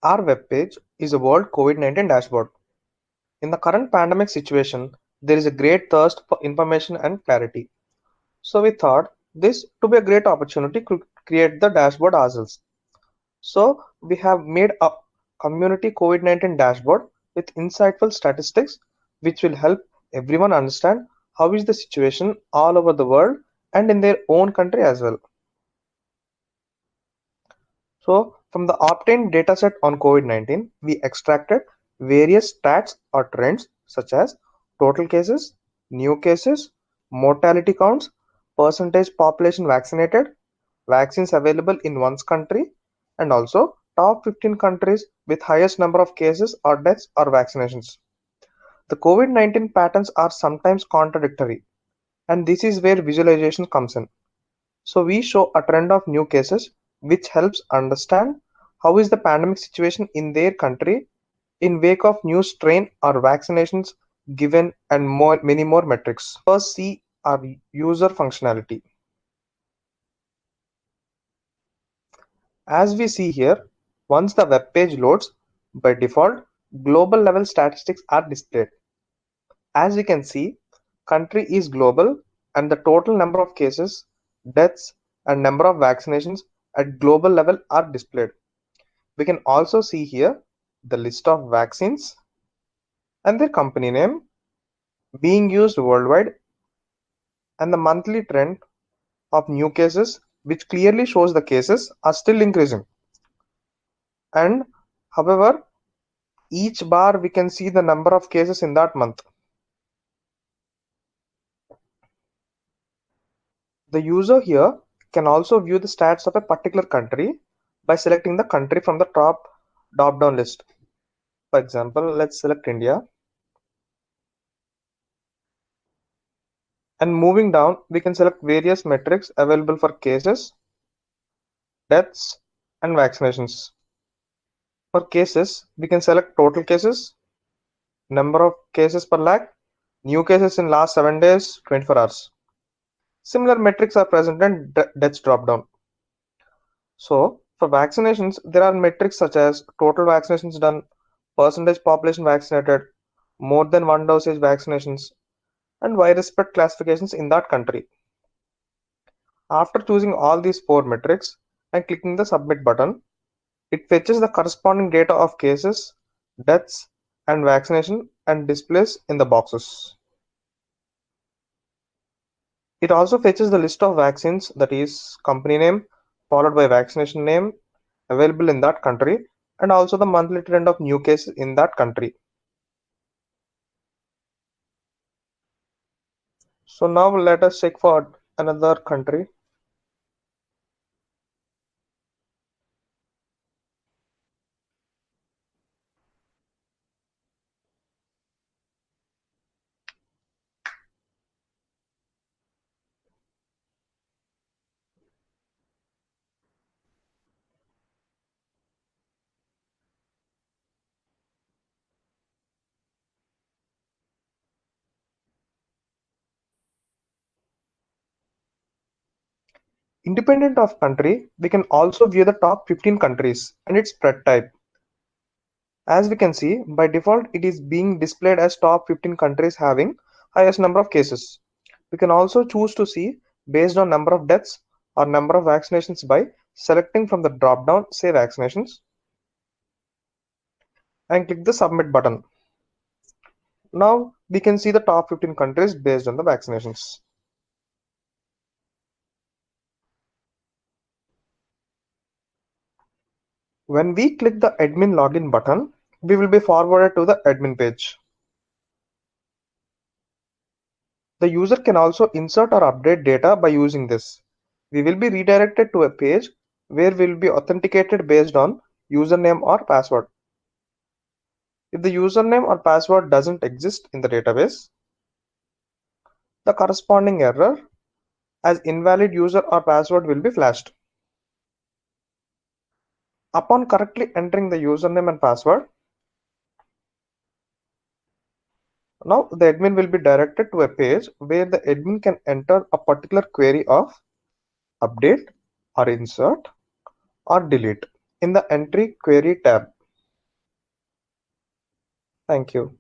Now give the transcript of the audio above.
Our webpage is a World COVID-19 dashboard. In the current pandemic situation, there is a great thirst for information and clarity. So we thought this to be a great opportunity to create the dashboard ourselves. So we have made a community COVID-19 dashboard with insightful statistics which will help everyone understand how is the situation all over the world and in their own country as well. So from the obtained dataset on COVID-19, we extracted various stats or trends such as total cases, new cases, mortality counts, percentage population vaccinated, vaccines available in one's country, and also top 15 countries with highest number of cases or deaths or vaccinations. The COVID-19 patterns are sometimes contradictory, and this is where visualization comes in. So we show a trend of new cases, which helps understand how is the pandemic situation in their country in wake of new strain or vaccinations given and many more metrics. First, see our user functionality. As we see here, once the web page loads, by default, global level statistics are displayed. As we can see, country is global and the total number of cases, deaths, and number of vaccinations at global level are displayed. We can also see here the list of vaccines and their company name being used worldwide and the monthly trend of new cases, which clearly shows the cases are still increasing. And however, each bar we can see the number of cases in that month. The user here can also view the stats of a particular country by selecting the country from the top drop-down list. For example, let's select India. And moving down, we can select various metrics available for cases, deaths, and vaccinations. For cases, we can select total cases, number of cases per lakh, new cases in last 7 days, 24 hours. Similar metrics are present in deaths drop-down. So, for vaccinations, there are metrics such as total vaccinations done, percentage population vaccinated, more than one dosage vaccinations, and virus spread classifications in that country. After choosing all these four metrics and clicking the submit button, it fetches the corresponding data of cases, deaths, and vaccination and displays in the boxes. It also fetches the list of vaccines, that is company name followed by vaccination name available in that country, and also the monthly trend of new cases in that country. So now let us check for another country. Independent of country, we can also view the top 15 countries and its spread type. As we can see, by default, it is being displayed as top 15 countries having highest number of cases. We can also choose to see based on number of deaths or number of vaccinations by selecting from the drop down, say vaccinations, and click the submit button. Now we can see the top 15 countries based on the vaccinations. When we click the admin login button, we will be forwarded to the admin page. The user can also insert or update data by using this. We will be redirected to a page where we will be authenticated based on username or password. If the username or password doesn't exist in the database, the corresponding error as invalid user or password will be flashed. Upon correctly entering the username and password, now the admin will be directed to a page where the admin can enter a particular query of update or insert or delete in the entry query tab. Thank you.